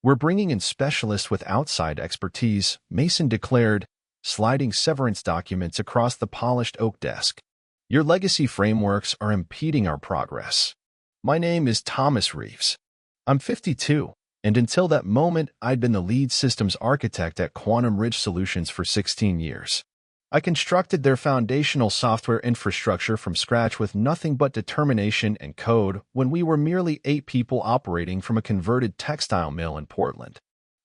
We're bringing in specialists with outside expertise, Mason declared, sliding severance documents across the polished oak desk. Your legacy frameworks are impeding our progress. My name is Thomas Reeves. I'm 52, and until that moment, I'd been the lead systems architect at Quantum Ridge Solutions for 16 years. I constructed their foundational software infrastructure from scratch with nothing but determination and code when we were merely 8 people operating from a converted textile mill in Portland.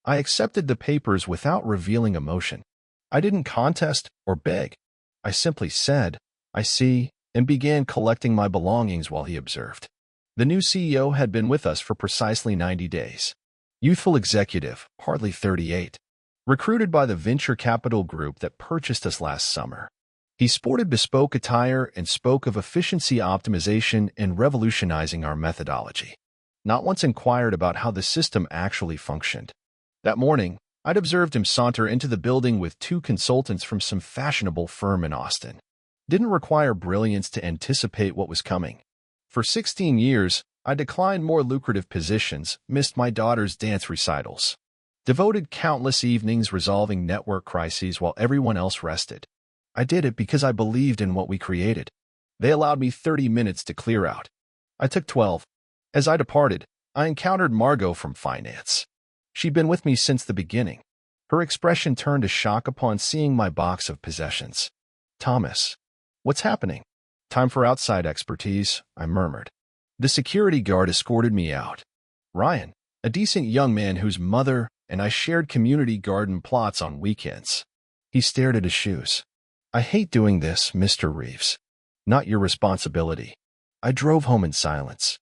I accepted the papers without revealing emotion. I didn't contest or beg. I simply said, "I see," and began collecting my belongings while he observed. The new CEO had been with us for precisely 90 days. Youthful executive, hardly 38. Recruited by the venture capital group that purchased us last summer. He sported bespoke attire and spoke of efficiency optimization and revolutionizing our methodology. Not once inquired about how the system actually functioned. That morning, I'd observed him saunter into the building with 2 consultants from some fashionable firm in Austin. Didn't require brilliance to anticipate what was coming. For 16 years, I declined more lucrative positions, missed my daughter's dance recitals. Devoted countless evenings resolving network crises while everyone else rested. I did it because I believed in what we created. They allowed me 30 minutes to clear out. I took 12. As I departed, I encountered Margot from finance. She'd been with me since the beginning. Her expression turned to shock upon seeing my box of possessions. "Thomas, what's happening?" "Time for outside expertise," I murmured. The security guard escorted me out. Ryan, a decent young man whose mother and I shared community garden plots on weekends. He stared at his shoes. "I hate doing this, Mr. Reeves. Not your responsibility." I drove home in silence.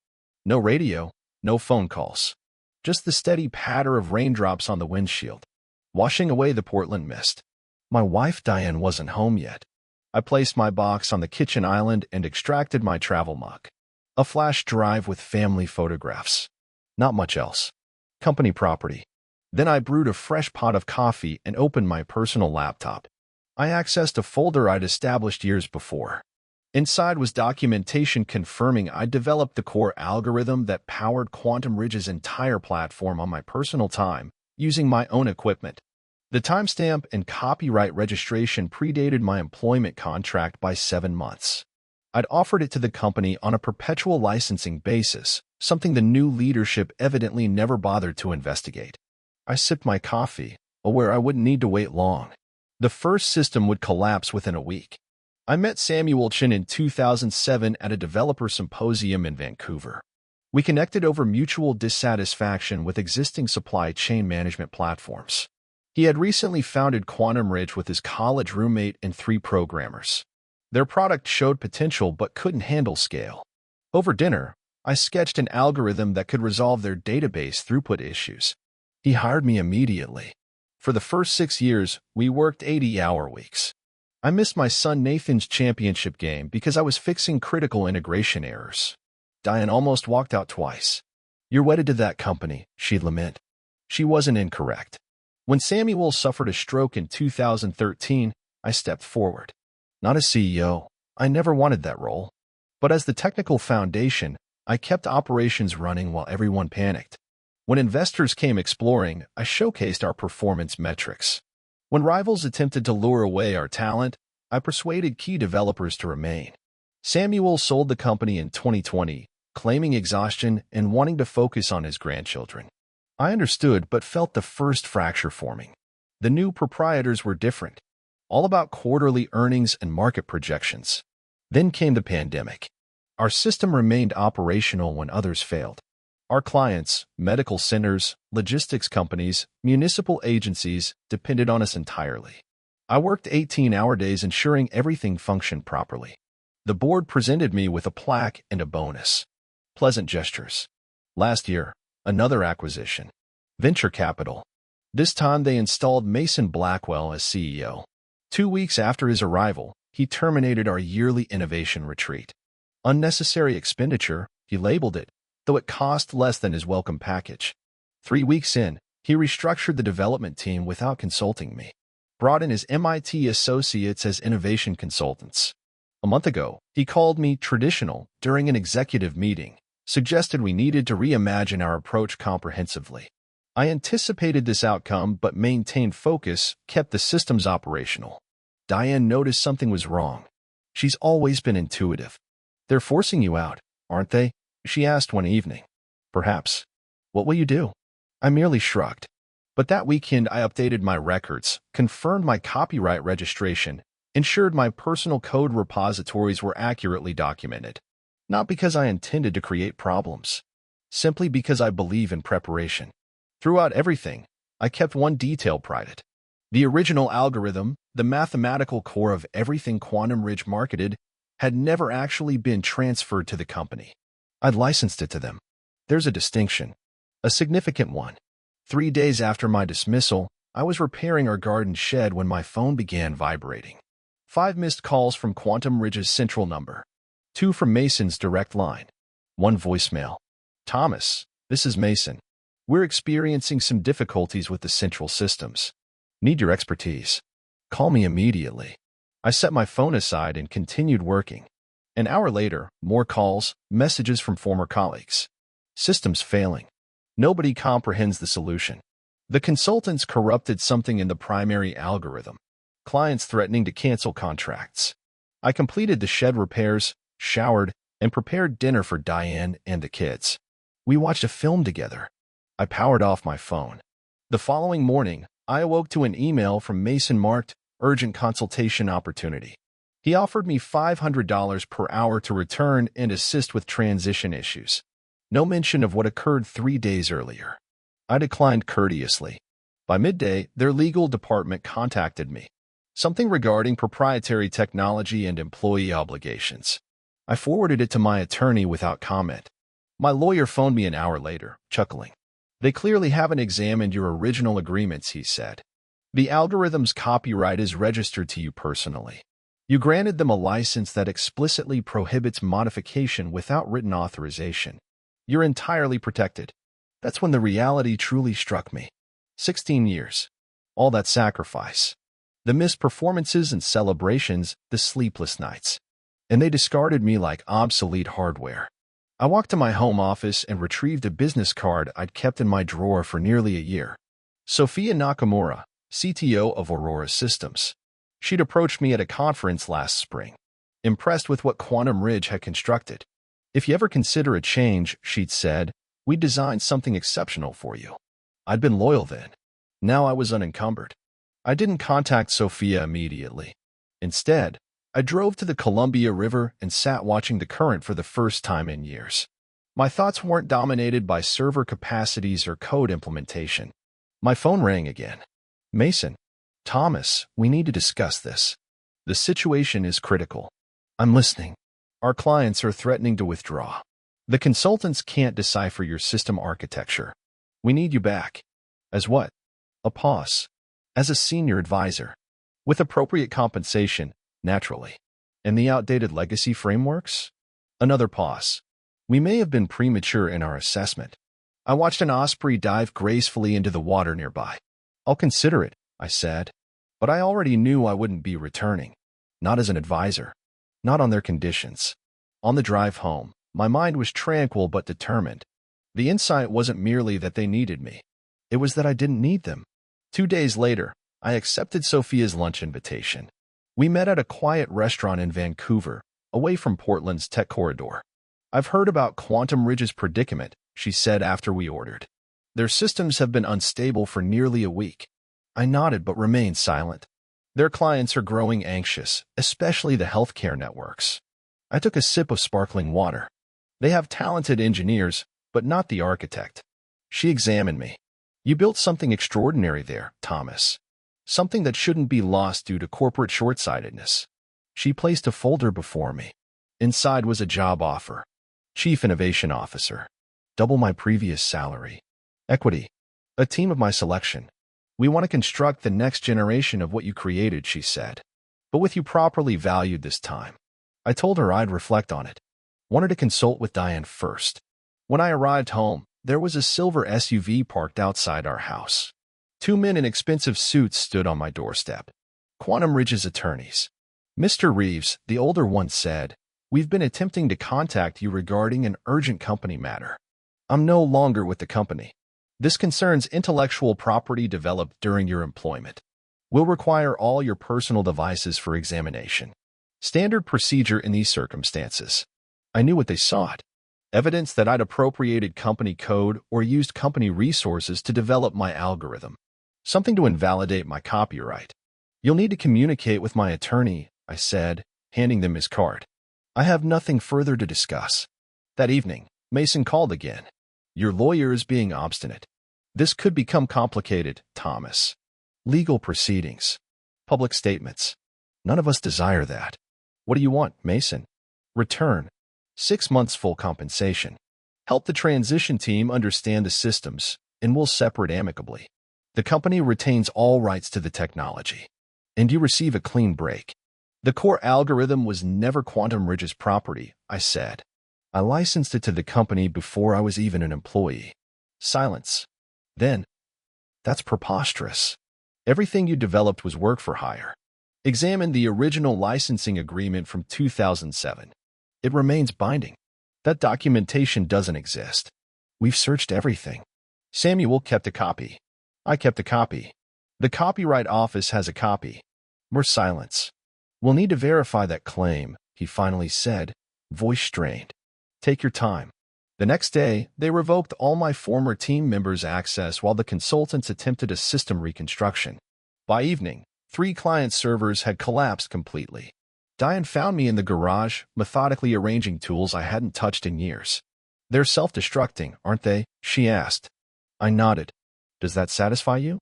No radio, no phone calls. Just the steady patter of raindrops on the windshield, washing away the Portland mist. My wife Diane wasn't home yet. I placed my box on the kitchen island and extracted my travel mug. A flash drive with family photographs. Not much else. Company property. Then I brewed a fresh pot of coffee and opened my personal laptop. I accessed a folder I'd established years before. Inside was documentation confirming I'd developed the core algorithm that powered Quantum Ridge's entire platform on my personal time, using my own equipment. The timestamp and copyright registration predated my employment contract by 7 months. I'd offered it to the company on a perpetual licensing basis, something the new leadership evidently never bothered to investigate. I sipped my coffee, aware I wouldn't need to wait long. The first system would collapse within a week. I met Samuel Chin in 2007 at a developer symposium in Vancouver. We connected over mutual dissatisfaction with existing supply chain management platforms. He had recently founded Quantum Ridge with his college roommate and 3 programmers. Their product showed potential but couldn't handle scale. Over dinner, I sketched an algorithm that could resolve their database throughput issues. He hired me immediately. For the first 6 years, we worked 80-hour weeks. I missed my son Nathan's championship game because I was fixing critical integration errors. Diane almost walked out twice. "You're wedded to that company," she'd lament. She wasn't incorrect. When Samuel suffered a stroke in 2013, I stepped forward. Not as CEO, I never wanted that role. But as the technical foundation, I kept operations running while everyone panicked. When investors came exploring, I showcased our performance metrics. When rivals attempted to lure away our talent, I persuaded key developers to remain. Samuel sold the company in 2020, claiming exhaustion and wanting to focus on his grandchildren. I understood but felt the first fracture forming. The new proprietors were different, all about quarterly earnings and market projections. Then came the pandemic. Our system remained operational when others failed. Our clients, medical centers, logistics companies, municipal agencies, depended on us entirely. I worked 18-hour days ensuring everything functioned properly. The board presented me with a plaque and a bonus. Pleasant gestures. Last year, another acquisition. Venture capital. This time they installed Mason Blackwell as CEO. 2 weeks after his arrival, he terminated our yearly innovation retreat. Unnecessary expenditure, he labeled it, though it cost less than his welcome package. 3 weeks in, he restructured the development team without consulting me. Brought in his MIT associates as innovation consultants. A month ago, he called me traditional during an executive meeting, suggested we needed to reimagine our approach comprehensively. I anticipated this outcome but maintained focus, kept the systems operational. Diane noticed something was wrong. She's always been intuitive. They're forcing you out, aren't they? She asked one evening. Perhaps. What will you do? I merely shrugged. But that weekend I updated my records, confirmed my copyright registration, ensured my personal code repositories were accurately documented. Not because I intended to create problems. Simply because I believe in preparation. Throughout everything, I kept one detail private. The original algorithm, the mathematical core of everything Quantum Ridge marketed, had never actually been transferred to the company. I'd licensed it to them. There's a distinction. A significant one. 3 days after my dismissal, I was repairing our garden shed when my phone began vibrating. 5 missed calls from Quantum Ridge's central number. 2 from Mason's direct line. 1 voicemail. Thomas, this is Mason. We're experiencing some difficulties with the central systems. Need your expertise. Call me immediately. I set my phone aside and continued working. An hour later, more calls, messages from former colleagues. Systems failing. Nobody comprehends the solution. The consultants corrupted something in the primary algorithm. Clients threatening to cancel contracts. I completed the shed repairs, showered, and prepared dinner for Diane and the kids. We watched a film together. I powered off my phone. The following morning, I awoke to an email from Mason marked Urgent Consultation Opportunity. He offered me $500 per hour to return and assist with transition issues. No mention of what occurred 3 days earlier. I declined courteously. By midday, their legal department contacted me. Something regarding proprietary technology and employee obligations. I forwarded it to my attorney without comment. My lawyer phoned me an hour later, chuckling. They clearly haven't examined your original agreements, he said. The algorithm's copyright is registered to you personally. You granted them a license that explicitly prohibits modification without written authorization. You're entirely protected. That's when the reality truly struck me. 16 years. All that sacrifice. The missed performances and celebrations, the sleepless nights. And they discarded me like obsolete hardware. I walked to my home office and retrieved a business card I'd kept in my drawer for nearly a year. Sophia Nakamura, CTO of Aurora Systems. She'd approached me at a conference last spring, impressed with what Quantum Ridge had constructed. If you ever consider a change, she'd said, we designed something exceptional for you. I'd been loyal then. Now I was unencumbered. I didn't contact Sophia immediately. Instead, I drove to the Columbia River and sat watching the current for the first time in years. My thoughts weren't dominated by server capacities or code implementation. My phone rang again. Mason. Thomas, we need to discuss this. The situation is critical. I'm listening. Our clients are threatening to withdraw. The consultants can't decipher your system architecture. We need you back. As what? A pause. As a senior advisor. With appropriate compensation, naturally. And the outdated legacy frameworks? Another pause. We may have been premature in our assessment. I watched an osprey dive gracefully into the water nearby. I'll consider it, I said. But I already knew I wouldn't be returning. Not as an advisor. Not on their conditions. On the drive home, my mind was tranquil but determined. The insight wasn't merely that they needed me. It was that I didn't need them. 2 days later, I accepted Sophia's lunch invitation. We met at a quiet restaurant in Vancouver, away from Portland's tech corridor. I've heard about Quantum Ridge's predicament, she said after we ordered. Their systems have been unstable for nearly a week. I nodded but remained silent. Their clients are growing anxious, especially the healthcare networks. I took a sip of sparkling water. They have talented engineers, but not the architect. She examined me. You built something extraordinary there, Thomas. Something that shouldn't be lost due to corporate short-sightedness. She placed a folder before me. Inside was a job offer. Chief Innovation Officer. Double my previous salary. Equity. A team of my selection. We want to construct the next generation of what you created, she said. But with you properly valued this time. I told her I'd reflect on it. Wanted to consult with Diane first. When I arrived home, there was a silver SUV parked outside our house. 2 men in expensive suits stood on my doorstep. Quantum Ridge's attorneys. Mr. Reeves, the older one said, we've been attempting to contact you regarding an urgent company matter. I'm no longer with the company. This concerns intellectual property developed during your employment. We'll require all your personal devices for examination. Standard procedure in these circumstances. I knew what they sought. Evidence that I'd appropriated company code or used company resources to develop my algorithm. Something to invalidate my copyright. You'll need to communicate with my attorney, I said, handing them his card. I have nothing further to discuss. That evening, Mason called again. Your lawyer is being obstinate. This could become complicated, Thomas. Legal proceedings. Public statements. None of us desire that. What do you want, Mason? Return. 6 months full compensation. Help the transition team understand the systems, and we'll separate amicably. The company retains all rights to the technology. And you receive a clean break. The core algorithm was never Quantum Ridge's property, I said. I licensed it to the company before I was even an employee. Silence. Then, that's preposterous. Everything you developed was work for hire. Examine the original licensing agreement from 2007. It remains binding. That documentation doesn't exist. We've searched everything. Samuel kept a copy. I kept a copy. The Copyright Office has a copy. More silence. We'll need to verify that claim, he finally said, voice strained. Take your time. The next day, they revoked all my former team members' access while the consultants attempted a system reconstruction. By evening, 3 client servers had collapsed completely. Diane found me in the garage, methodically arranging tools I hadn't touched in years. They're self-destructing, aren't they? She asked. I nodded. Does that satisfy you?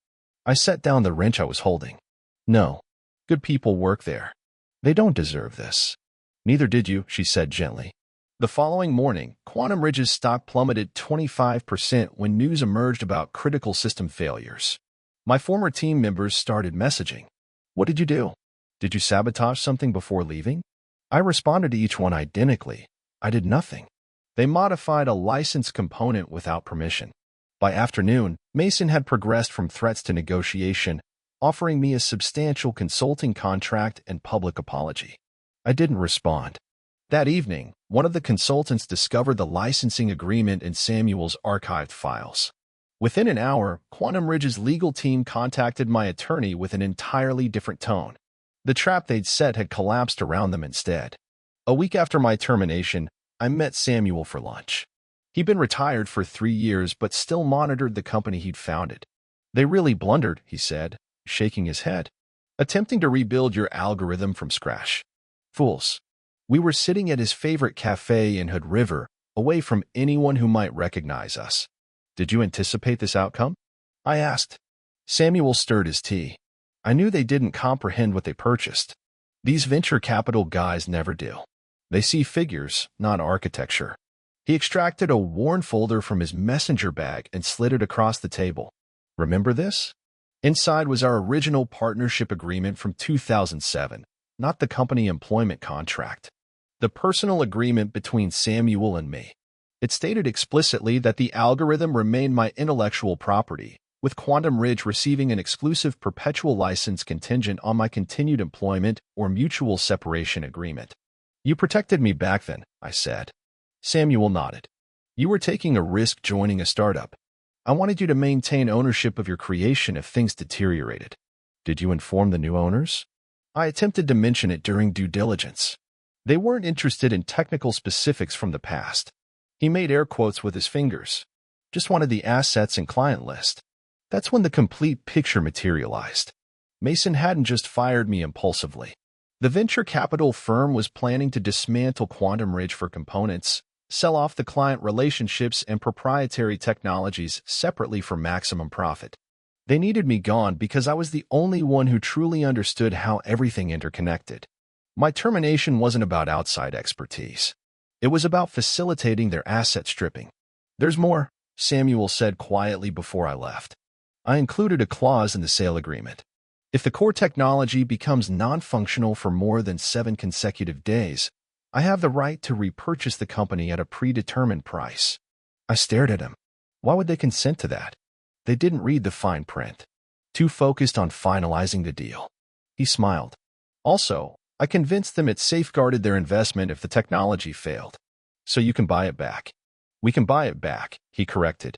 I set down the wrench I was holding. No. Good people work there. They don't deserve this. Neither did you, she said gently. The following morning, Quantum Ridge's stock plummeted 25% when news emerged about critical system failures. My former team members started messaging. What did you do? Did you sabotage something before leaving? I responded to each one identically. I did nothing. They modified a license component without permission. By afternoon, Mason had progressed from threats to negotiation, offering me a substantial consulting contract and public apology. I didn't respond. That evening, one of the consultants discovered the licensing agreement in Samuel's archived files. Within an hour, Quantum Ridge's legal team contacted my attorney with an entirely different tone. The trap they'd set had collapsed around them instead. A week after my termination, I met Samuel for lunch. He'd been retired for 3 years but still monitored the company he'd founded. They really blundered, he said, shaking his head. Attempting to rebuild your algorithm from scratch. Fools. We were sitting at his favorite cafe in Hood River, away from anyone who might recognize us. Did you anticipate this outcome? I asked. Samuel stirred his tea. I knew they didn't comprehend what they purchased. These venture capital guys never do. They see figures, not architecture. He extracted a worn folder from his messenger bag and slid it across the table. Remember this? Inside was our original partnership agreement from 2007, not the company employment contract. The personal agreement between Samuel and me. It stated explicitly that the algorithm remained my intellectual property, with Quantum Ridge receiving an exclusive perpetual license contingent on my continued employment or mutual separation agreement. You protected me back then, I said. Samuel nodded. You were taking a risk joining a startup. I wanted you to maintain ownership of your creation if things deteriorated. Did you inform the new owners? I attempted to mention it during due diligence. They weren't interested in technical specifics from the past. He made air quotes with his fingers. Just wanted the assets and client list. That's when the complete picture materialized. Mason hadn't just fired me impulsively. The venture capital firm was planning to dismantle Quantum Ridge for components, sell off the client relationships and proprietary technologies separately for maximum profit. They needed me gone because I was the only one who truly understood how everything interconnected. My termination wasn't about outside expertise. It was about facilitating their asset stripping. There's more, Samuel said quietly before I left. I included a clause in the sale agreement. If the core technology becomes non-functional for more than 7 consecutive days, I have the right to repurchase the company at a predetermined price. I stared at him. Why would they consent to that? They didn't read the fine print. Too focused on finalizing the deal. He smiled. Also, I convinced them it safeguarded their investment if the technology failed. So you can buy it back. We can buy it back, he corrected.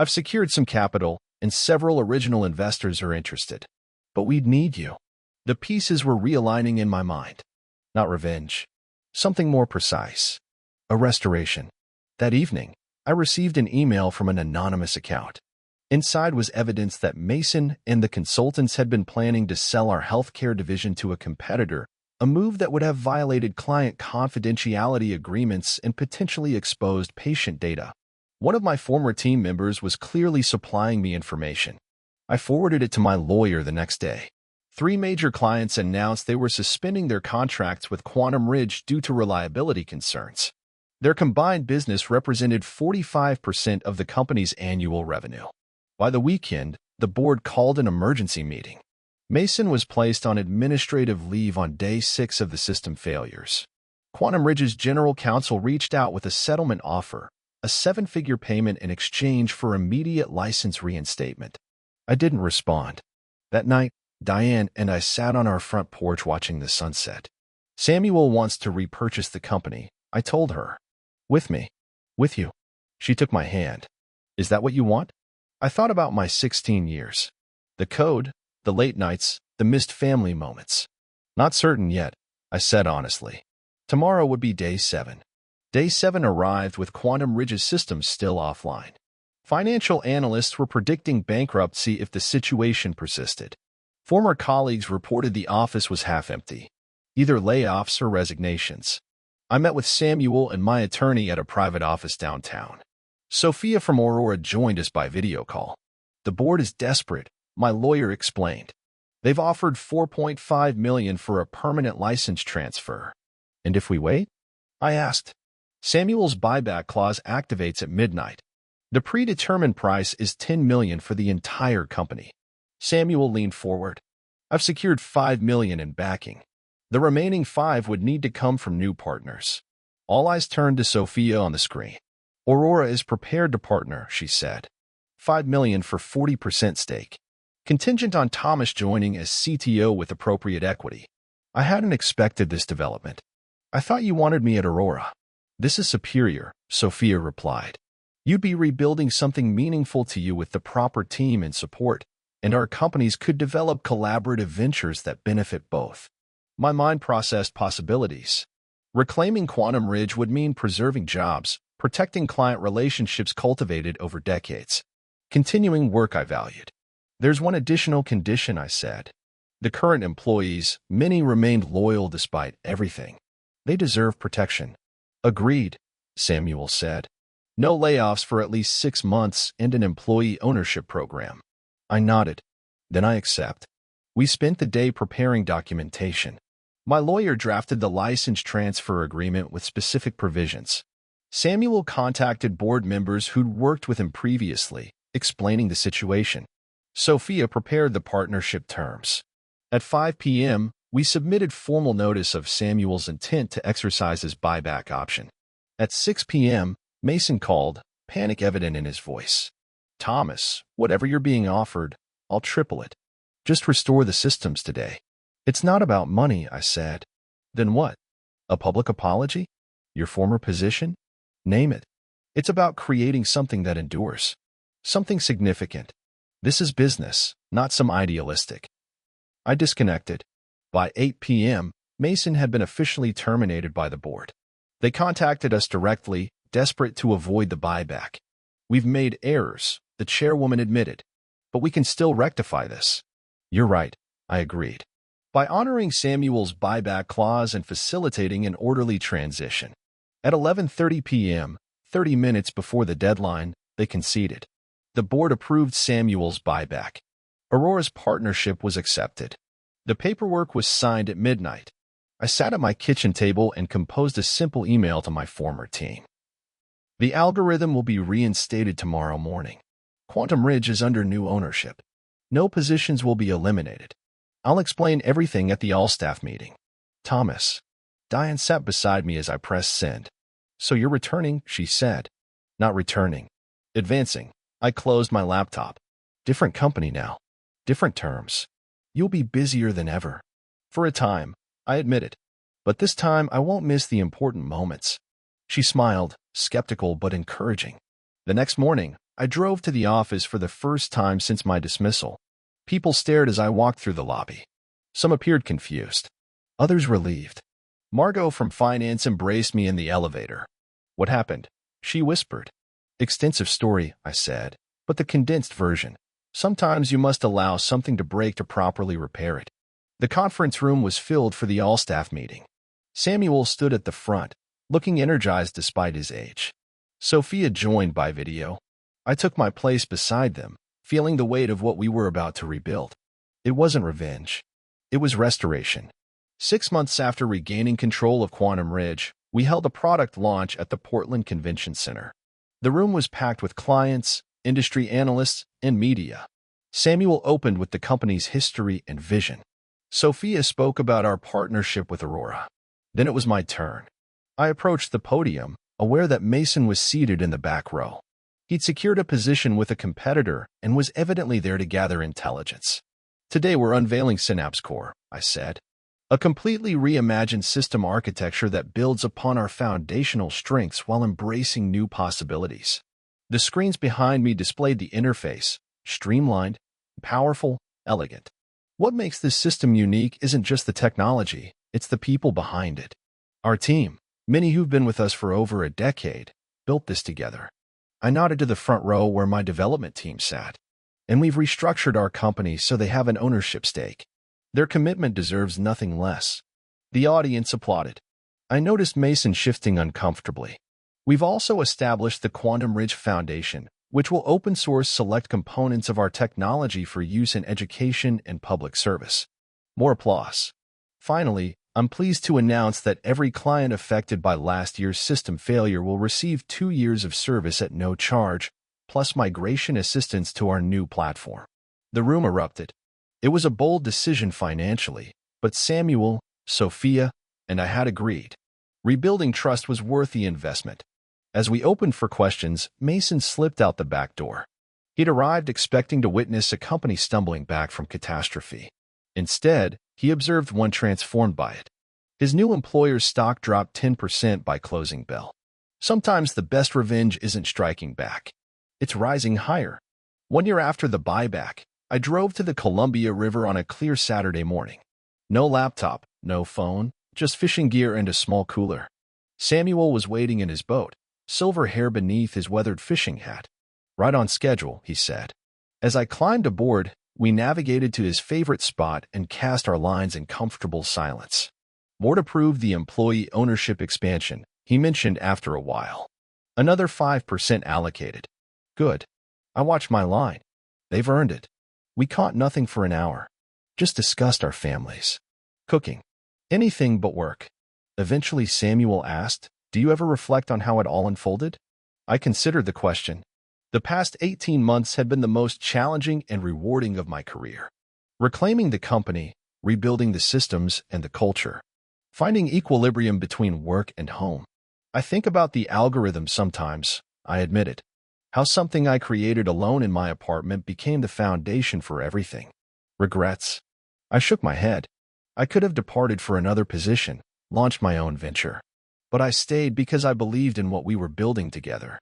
I've secured some capital, and several original investors are interested. But we'd need you. The pieces were realigning in my mind. Not revenge. Something more precise. A restoration. That evening, I received an email from an anonymous account. Inside was evidence that Mason and the consultants had been planning to sell our healthcare division to a competitor, a move that would have violated client confidentiality agreements and potentially exposed patient data. One of my former team members was clearly supplying me information. I forwarded it to my lawyer the next day. 3 major clients announced they were suspending their contracts with Quantum Ridge due to reliability concerns. Their combined business represented 45% of the company's annual revenue. By the weekend, the board called an emergency meeting. Mason was placed on administrative leave on day 6 of the system failures. Quantum Ridge's general counsel reached out with a settlement offer, a 7-figure payment in exchange for immediate license reinstatement. I didn't respond. That night, Diane and I sat on our front porch watching the sunset. Samuel wants to repurchase the company, I told her. With me. With you. She took my hand. Is that what you want? I thought about my 16 years. The code, the late nights, the missed family moments. Not certain yet, I said honestly. Tomorrow would be day 7. Day 7 arrived with Quantum Ridge's systems still offline. Financial analysts were predicting bankruptcy if the situation persisted. Former colleagues reported the office was half empty, either layoffs or resignations. I met with Samuel and my attorney at a private office downtown. Sophia from Aurora joined us by video call. The board is desperate, my lawyer explained. They've offered $4.5 million for a permanent license transfer. And if we wait? I asked. Samuel's buyback clause activates at midnight. The predetermined price is $10 million for the entire company. Samuel leaned forward. I've secured $5 million in backing. The remaining 5 would need to come from new partners. All eyes turned to Sophia on the screen. Aurora is prepared to partner, she said. $5 million for 40% stake. Contingent on Thomas joining as CTO with appropriate equity. I hadn't expected this development. I thought you wanted me at Aurora. This is superior, Sophia replied. You'd be rebuilding something meaningful to you with the proper team and support, and our companies could develop collaborative ventures that benefit both. My mind processed possibilities. Reclaiming Quantum Ridge would mean preserving jobs, protecting client relationships cultivated over decades. Continuing work I valued. There's one additional condition, I said. The current employees, many remained loyal despite everything. They deserve protection. Agreed, Samuel said. No layoffs for at least 6 months and an employee ownership program. I nodded. Then I accept. We spent the day preparing documentation. My lawyer drafted the license transfer agreement with specific provisions. Samuel contacted board members who'd worked with him previously, explaining the situation. Sophia prepared the partnership terms. At 5 p.m., we submitted formal notice of Samuel's intent to exercise his buyback option. At 6 p.m., Mason called, panic evident in his voice. Thomas, whatever you're being offered, I'll triple it. Just restore the systems today. It's not about money, I said. Then what? A public apology? Your former position? Name it. It's about creating something that endures. Something significant. This is business, not some idealistic. I disconnected. By 8 p.m., Mason had been officially terminated by the board. They contacted us directly, desperate to avoid the buyback. We've made errors, the chairwoman admitted. But we can still rectify this. You're right, I agreed. By honoring Samuel's buyback clause and facilitating an orderly transition. At 11:30 p.m., 30 minutes before the deadline, they conceded. The board approved Samuel's buyback. Aurora's partnership was accepted. The paperwork was signed at midnight. I sat at my kitchen table and composed a simple email to my former team. The algorithm will be reinstated tomorrow morning. Quantum Ridge is under new ownership. No positions will be eliminated. I'll explain everything at the all-staff meeting. Thomas. Diane sat beside me as I pressed send. So you're returning, she said. Not returning. Advancing. I closed my laptop. Different company now. Different terms. You'll be busier than ever. For a time, I admit it. But this time I won't miss the important moments. She smiled, skeptical but encouraging. The next morning, I drove to the office for the first time since my dismissal. People stared as I walked through the lobby. Some appeared confused, others relieved. Margot from finance embraced me in the elevator. "What happened?" she whispered. "Extensive story," I said, "but the condensed version. Sometimes you must allow something to break to properly repair it." The conference room was filled for the all-staff meeting. Samuel stood at the front, looking energized despite his age. Sophia joined by video. I took my place beside them, feeling the weight of what we were about to rebuild. It wasn't revenge. It was restoration. 6 months after regaining control of Quantum Ridge, we held a product launch at the Portland Convention Center. The room was packed with clients, industry analysts, and media. Samuel opened with the company's history and vision. Sophia spoke about our partnership with Aurora. Then it was my turn. I approached the podium, aware that Mason was seated in the back row. He'd secured a position with a competitor and was evidently there to gather intelligence. "Today we're unveiling Synapse Core," I said. "A completely reimagined system architecture that builds upon our foundational strengths while embracing new possibilities." The screens behind me displayed the interface, streamlined, powerful, elegant. What makes this system unique isn't just the technology, it's the people behind it. Our team, many who've been with us for over a decade, built this together. I nodded to the front row where my development team sat. "And we've restructured our company so they have an ownership stake. Their commitment deserves nothing less." The audience applauded. I noticed Mason shifting uncomfortably. "We've also established the Quantum Ridge Foundation, which will open source select components of our technology for use in education and public service." More applause. "Finally, I'm pleased to announce that every client affected by last year's system failure will receive 2 years of service at no charge, plus migration assistance to our new platform." The room erupted. It was a bold decision financially, but Samuel, Sophia, and I had agreed. Rebuilding trust was worth the investment. As we opened for questions, Mason slipped out the back door. He'd arrived expecting to witness a company stumbling back from catastrophe. Instead, he observed one transformed by it. His new employer's stock dropped 10% by closing bell. Sometimes the best revenge isn't striking back. It's rising higher. 1 year after the buyback, I drove to the Columbia River on a clear Saturday morning. No laptop, no phone, just fishing gear and a small cooler. Samuel was waiting in his boat, silver hair beneath his weathered fishing hat. "Right on schedule," he said. As I climbed aboard, we navigated to his favorite spot and cast our lines in comfortable silence. "More to prove the employee ownership expansion," he mentioned after a while. "Another 5% allocated." "Good." I watched my line. "They've earned it." We caught nothing for an hour. Just discussed our families. Cooking. Anything but work. Eventually Samuel asked, "Do you ever reflect on how it all unfolded?" I considered the question. The past 18 months had been the most challenging and rewarding of my career. Reclaiming the company, rebuilding the systems and the culture. Finding equilibrium between work and home. I think about the algorithm sometimes, I admit it. How something I created alone in my apartment became the foundation for everything. Regrets? I shook my head. I could have departed for another position, launched my own venture. But I stayed because I believed in what we were building together.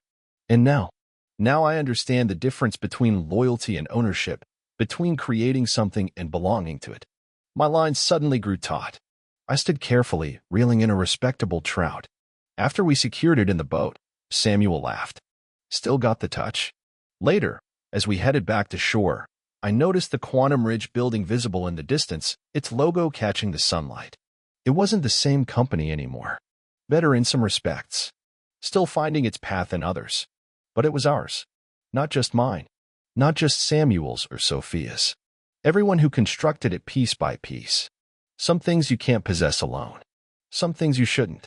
And now I understand the difference between loyalty and ownership, between creating something and belonging to it. My line suddenly grew taut. I stood carefully, reeling in a respectable trout. After we secured it in the boat, Samuel laughed. "Still got the touch." Later, as we headed back to shore, I noticed the Quantum Ridge building visible in the distance, its logo catching the sunlight. It wasn't the same company anymore. Better in some respects. Still finding its path in others. But it was ours. Not just mine. Not just Samuel's or Sophia's. Everyone who constructed it piece by piece. Some things you can't possess alone. Some things you shouldn't.